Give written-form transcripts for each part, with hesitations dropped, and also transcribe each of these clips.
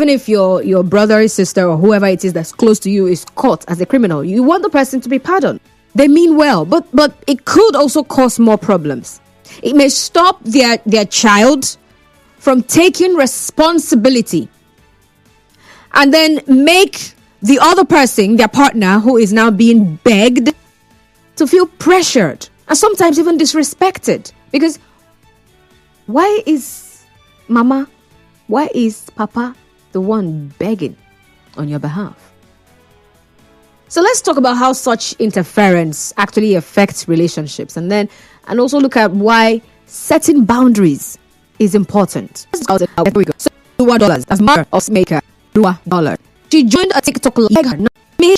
even if your brother, sister, or whoever it is that's close to you is caught as a criminal, you want the person to be pardoned. They mean well, but it could also cause more problems. It may stop their child from taking responsibility and then make the other person, their partner, who is now being begged, to feel pressured and sometimes even disrespected. Because why is mama, why is papa the one begging on your behalf? So let's talk about how such interference actually affects relationships, and also look at why setting boundaries is important. There we go. So $2 as mother of maker $2. She joined a TikTok live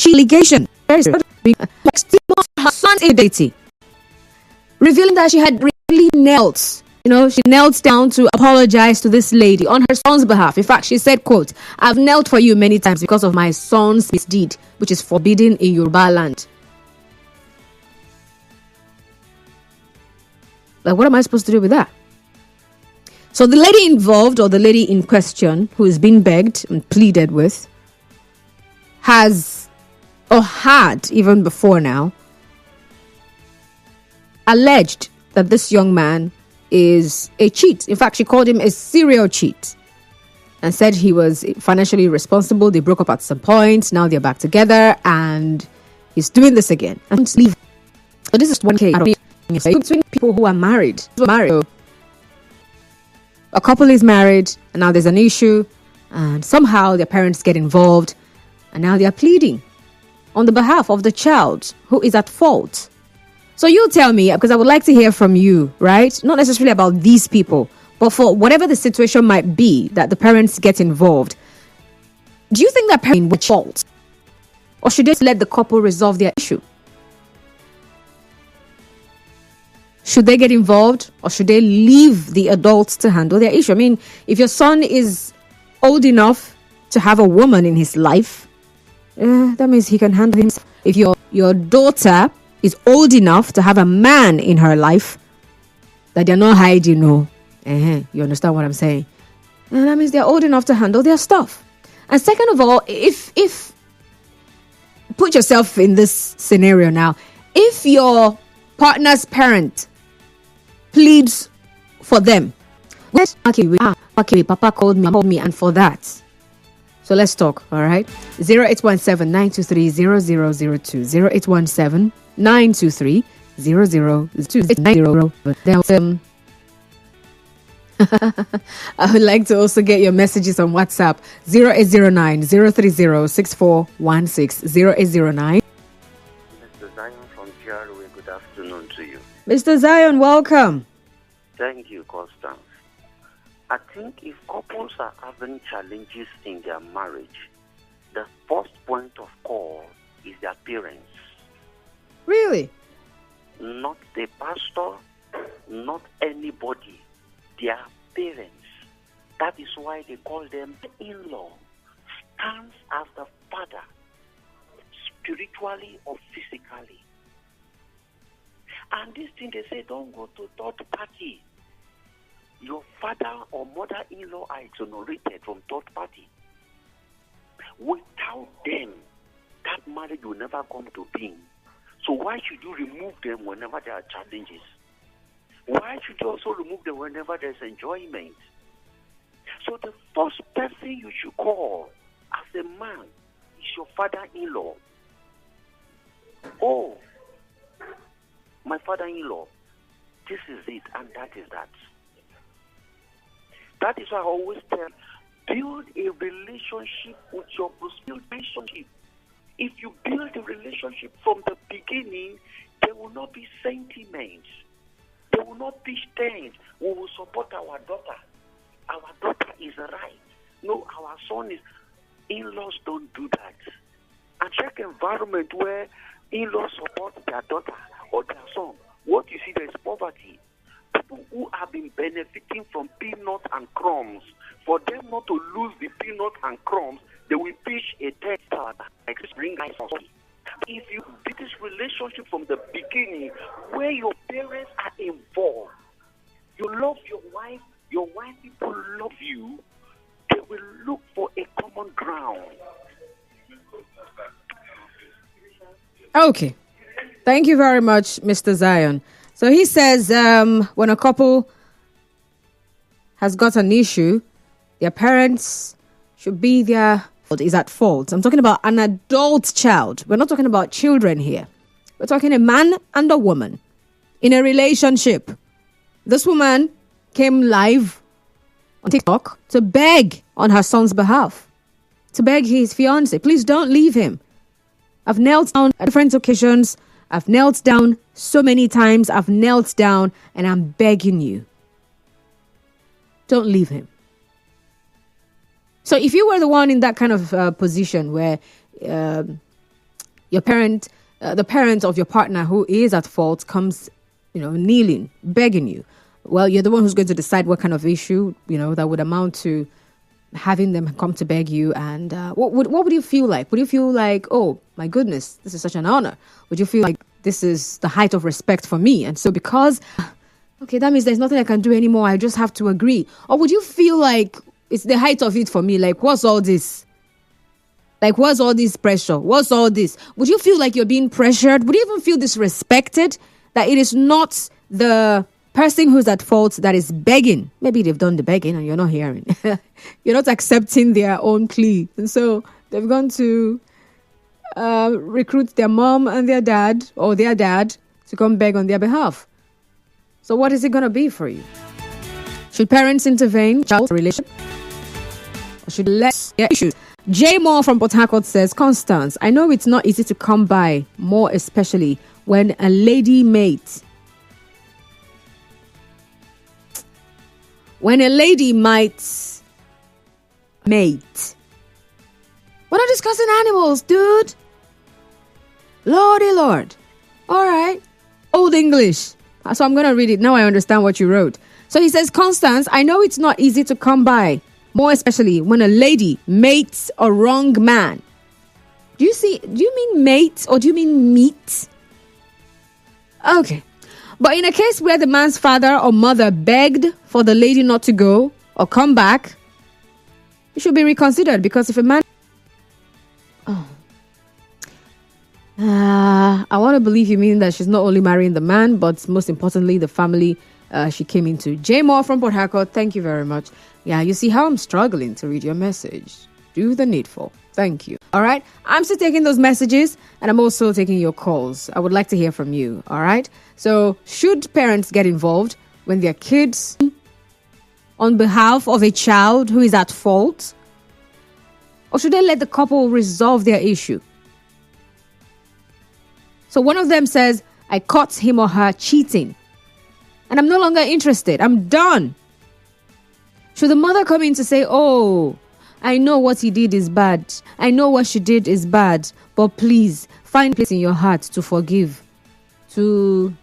allegation her son's identity, revealing that she had really knelt. She knelt down to apologize to this lady on her son's behalf. In fact, she said, quote, "I've knelt for you many times because of my son's misdeed, which is forbidden in Yoruba land." Like, what am I supposed to do with that? So the lady involved, or the lady in question, who is being begged and pleaded with, has, or had even before now, alleged that this young man is a cheat. In fact, she called him a serial cheat and said he was financially responsible. They broke up at some point. Now they're back together and he's doing this again. And leave. So this is one case between people who are married. A couple is married and now there's an issue and somehow their parents get involved and now they are pleading on the behalf of the child who is at fault. So you tell me, because I would like to hear from you, right? Not necessarily about these people, but for whatever the situation might be that the parents get involved. Do you think that parents were at fault? Or should they let the couple resolve their issue? Should they get involved or should they leave the adults to handle their issue? I mean, if your son is old enough to have a woman in his life, that means he can handle himself. If your daughter is old enough to have a man in her life that they're not hiding, you understand what I'm saying? And that means they're old enough to handle their stuff. And second of all, if put yourself in this scenario now, if your partner's parent pleads for them, Papa called me, and for that. So let's talk, all right? 0817-923-0002, 0817-923-0002. I would like to also get your messages on WhatsApp, 0809-030-6416, 0809. Mr. Zion from GRA, good afternoon to you. Mr. Zion, welcome. Thank you, Constance. I think if couples are having challenges in their marriage, the first point of call is their parents. Really? Not the pastor, not anybody. Their parents. That is why they call them in-law. Stands as the father, spiritually or physically. And this thing they say, don't go to third party. Your father or mother-in-law are exonerated from third party. Without them, that marriage will never come to being. So why should you remove them whenever there are challenges? Why should you also remove them whenever there's enjoyment? So the first person you should call as a man is your father-in-law. Oh, my father-in-law, this is it and that is that. That is why I always tell, build a relationship with your relationship. If you build a relationship from the beginning, there will not be sentiments. There will not be stains. We will support our daughter. Our daughter is right. No, our son is. In-laws don't do that. And check environment where in-laws support their daughter or their son. What you see, there is poverty. People who have been benefiting from peanuts and crumbs, for them not to lose the peanuts and crumbs, they will pitch a third star. If you build this relationship from the beginning, where your parents are involved, you love your wife people love you, they will look for a ground. Okay. Thank you very much, Mr. Zion. So he says when a couple has got an issue, their parents should be is at fault. I'm talking about an adult child. We're not talking about children here. We're talking a man and a woman in a relationship. This woman came live on TikTok to beg on her son's behalf, to beg his fiance, please don't leave him. I've knelt down at different occasions. I've knelt down so many times. I've knelt down and I'm begging you. Don't leave him. So if you were the one in that kind of position where your parent, the parent of your partner who is at fault comes, kneeling, begging you, well, you're the one who's going to decide what kind of issue, that would amount to having them come to beg you. And what would you feel like? Would you feel like, oh my goodness, this is such an honor? Would you feel like this is the height of respect for me? And so because, okay, that means there's nothing I can do anymore. I just have to agree. Or would you feel like it's the height of it for me? Like, what's all this? Like, what's all this pressure? What's all this? Would you feel like you're being pressured? Would you even feel disrespected? That it is not the person who's at fault that is begging. Maybe they've done the begging and you're not hearing. You're not accepting their own plea. And so they've gone to recruit their mom and their dad, or their dad, to come beg on their behalf. So what is it going to be for you? Should parents intervene in child's relation? Or should less issues? Jay Moore from Port Harcourt says, Constance, I know it's not easy to come by, more especially when a lady mate might mate. We're not discussing animals, dude. Lordy Lord. All right. Old English. So I'm going to read it. Now I understand what you wrote. So he says, Constance, I know it's not easy to come by, more especially when a lady mates a wrong man. Do you mean mate or do you mean meet? Okay. But in a case where the man's father or mother begged for the lady not to go or come back, it should be reconsidered, because if a man... I want to believe you mean that she's not only marrying the man, but most importantly, the family she came into. Jay Moore from Port Harcourt, thank you very much. Yeah, you see how I'm struggling to read your message. Do the needful. Thank you. All right. I'm still taking those messages, and I'm also taking your calls. I would like to hear from you. All right. So should parents get involved when their kids on behalf of a child who is at fault? Or should they let the couple resolve their issue? So one of them says, I caught him or her cheating, and I'm no longer interested. I'm done. Should the mother come in to say, oh, I know what he did is bad. I know what she did is bad. But please, find place in your heart to forgive. To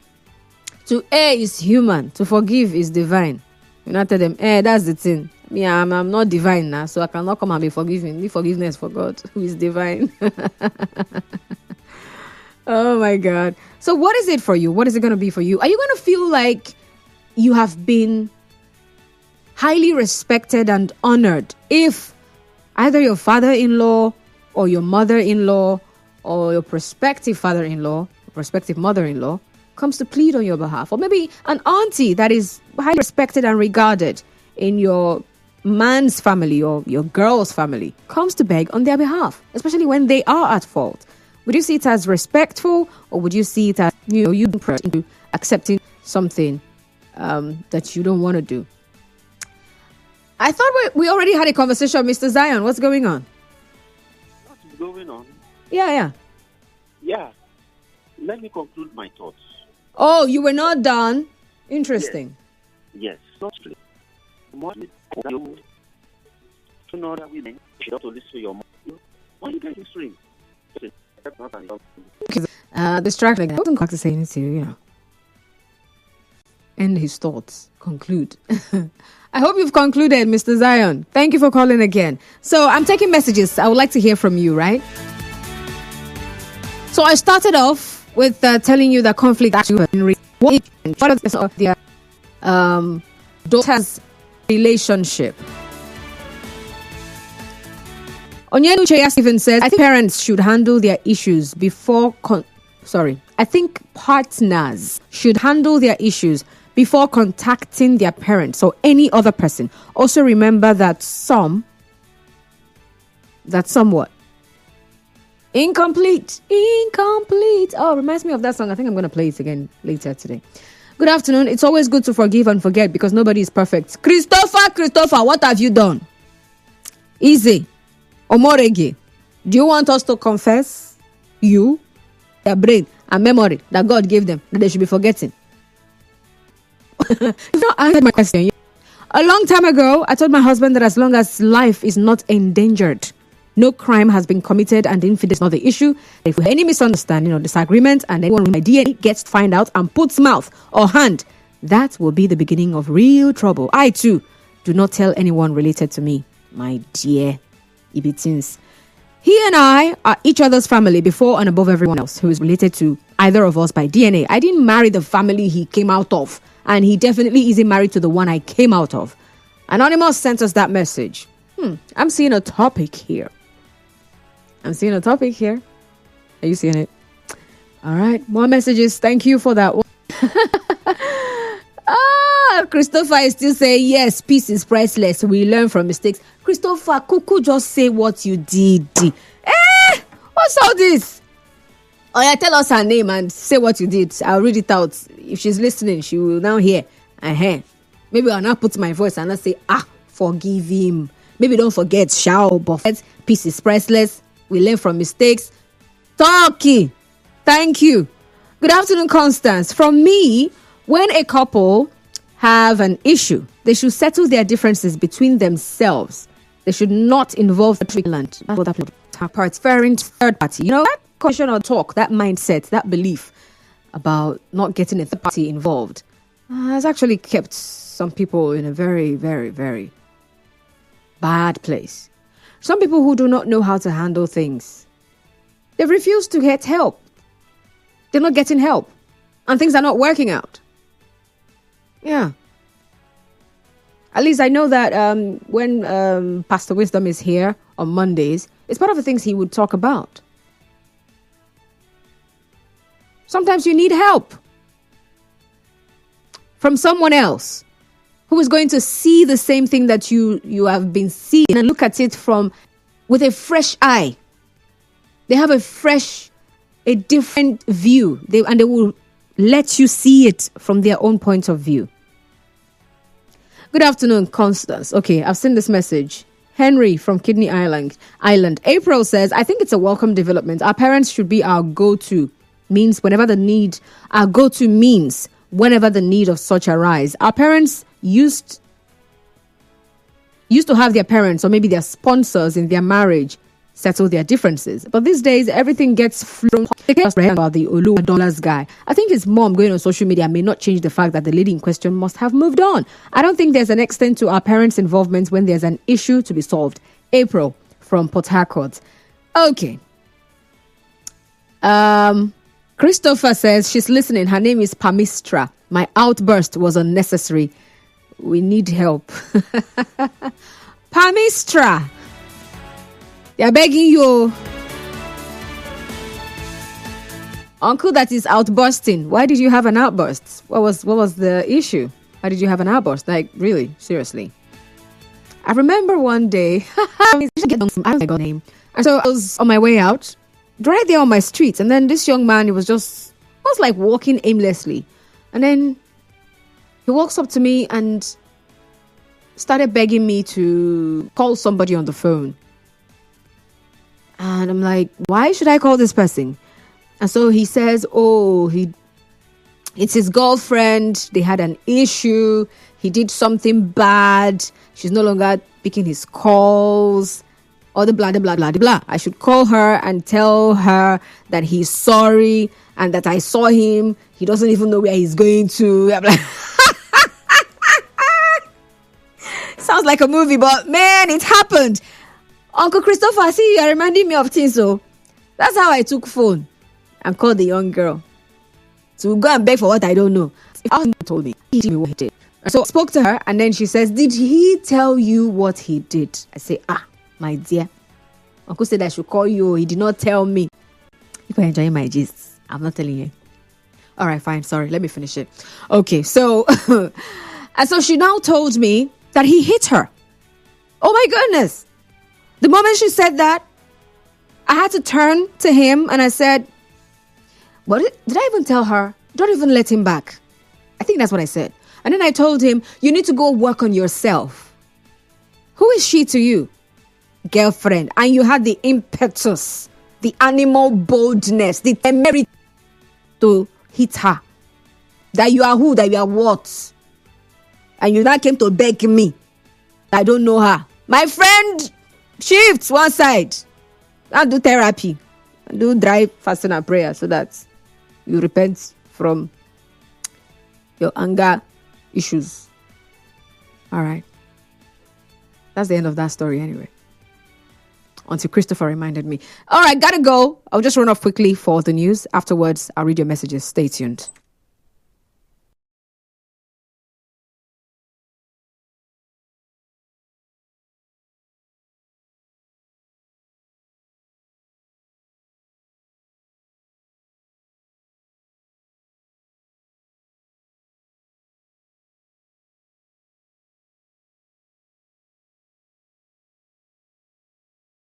err is human. To forgive is divine. You not tell them, that's the thing. Me, I'm not divine now, so I cannot come and be forgiven. Need forgiveness for God, who is divine. Oh my God. So what is it for you? What is it going to be for you? Are you going to feel like you have been highly respected and honored if either your father-in-law or your mother-in-law or your prospective father-in-law, prospective mother-in-law comes to plead on your behalf? Or maybe an auntie that is highly respected and regarded in your man's family or your girl's family comes to beg on their behalf, especially when they are at fault. Would you see it as respectful, or would you see it as, you into accepting something that you don't want to do? I thought we already had a conversation, Mr. Zion. What's going on? What's going on? Yeah. Yeah. Let me conclude my thoughts. Oh, you were not done? Interesting. Yes. Not really. More you to know that women should also listen to your mom. Why are you getting string? Distracting. I wasn't going to say anything, End his thoughts. Conclude. I hope you've concluded, Mr. Zion. Thank you for calling again. So I'm taking messages. I would like to hear from you, right? So I started off with telling you that conflict actually what of their daughter's relationship. Onyenuche Stephen says, I think parents should handle their issues before... I think partners should handle their issues before contacting their parents or any other person. Also remember that somewhat incomplete. Oh, reminds me of that song. I think I'm going to play it again later today. Good afternoon. It's always good to forgive and forget because nobody is perfect. Christopher, what have you done? Easy. Omorege. Do you want us to confess their brain and memory that God gave them that they should be forgetting? You've not answered my question. A long time ago, I told my husband that as long as life is not endangered, no crime has been committed and infidelity is not the issue. If we have any misunderstanding or disagreement and anyone with my DNA gets to find out and puts mouth or hand, that will be the beginning of real trouble. I too do not tell anyone related to me, my dear Ibitins. He and I are each other's family before and above everyone else who is related to either of us by DNA. I didn't marry the family he came out of, and he definitely isn't married to the one I came out of. Anonymous sent us that message. I'm seeing a topic here. Are you seeing it? All right, more messages. Thank you for that one. Christopher is still saying, yes, peace is priceless. We learn from mistakes. Christopher, Kuku, just say what you did. What's all this? Oh, yeah, tell us her name and say what you did. I'll read it out. If she's listening, she will now hear. Maybe I'll now put my voice and I'll say, forgive him. Maybe don't forget, Buffett. Peace is priceless. We learn from mistakes. Talkie. Thank you. Good afternoon, Constance. From me, when a couple have an issue, they should settle their differences between themselves. They should not involve the treatment. Third party. You know, that question or talk, that mindset, that belief about not getting a third party involved has actually kept some people in a very, very, very bad place. Some people who do not know how to handle things, they refuse to get help. They're not getting help. And things are not working out. Yeah. At least I know that when Pastor Wisdom is here on Mondays, it's part of the things he would talk about. Sometimes you need help from someone else who is going to see the same thing that you have been seeing and look at it with a fresh eye. They have a different view. They will let you see it from their own point of view. Good afternoon, Constance. Okay, I've seen this message. Henry from Kidney Island. April says, I think it's a welcome development. Our parents should be our go-to means whenever the need of such arise. Our parents used to have their parents or maybe their sponsors in their marriage settle their differences. But these days, everything gets flown about the Oluwa Dollars guy. I think his mom going on social media may not change the fact that the lady in question must have moved on. I don't think there's an extent to our parents' involvement when there's an issue to be solved. April from Port Harcourt. Okay. Christopher says she's listening. Her name is Pamistra. My outburst was unnecessary. We need help. Pamistra. They're begging you. Uncle that is outbursting. Why did you have an outburst? What was the issue? Why did you have an outburst? Like, really? Seriously? I remember one day. I don't know the name. And so I was on my way out, right there on my street. And then this young man, he was like walking aimlessly. And then he walks up to me and started begging me to call somebody on the phone. And I'm like, why should I call this person? And so he says, it's his girlfriend. They had an issue. He did something bad. She's no longer picking his calls. All the blah, blah, blah, blah. I should call her and tell her that he's sorry and that I saw him. He doesn't even know where he's going to. I'm like, sounds like a movie, but man, it happened. Uncle Christopher, see, you're reminding me of things. So that's how I took phone and called the young girl to go and beg for what I don't know. If I told me, he told me what he did. So I spoke to her, and then she says, did he tell you what he did? I say, my dear, Uncle said I should call you. He did not tell me. If you're enjoying my gist, I'm not telling you. All right, fine. Sorry. Let me finish it. Okay, so and so she now told me that he hit her. Oh my goodness. The moment she said that, I had to turn to him and I said, what did I even tell her? Don't even let him back. I think that's what I said. And then I told him, you need to go work on yourself. Who is she to you? Girlfriend. And you had the impetus, the animal boldness, the temerity to hit her. That you are who, that you are what. And you now came to beg me. I don't know her. My friend, shift one side. And do therapy. And do drive, fasting and prayer so that you repent from your anger issues. All right. That's the end of that story anyway. Until Christopher reminded me. All right, gotta go. I'll just run off quickly for the news. Afterwards, I'll read your messages. Stay tuned.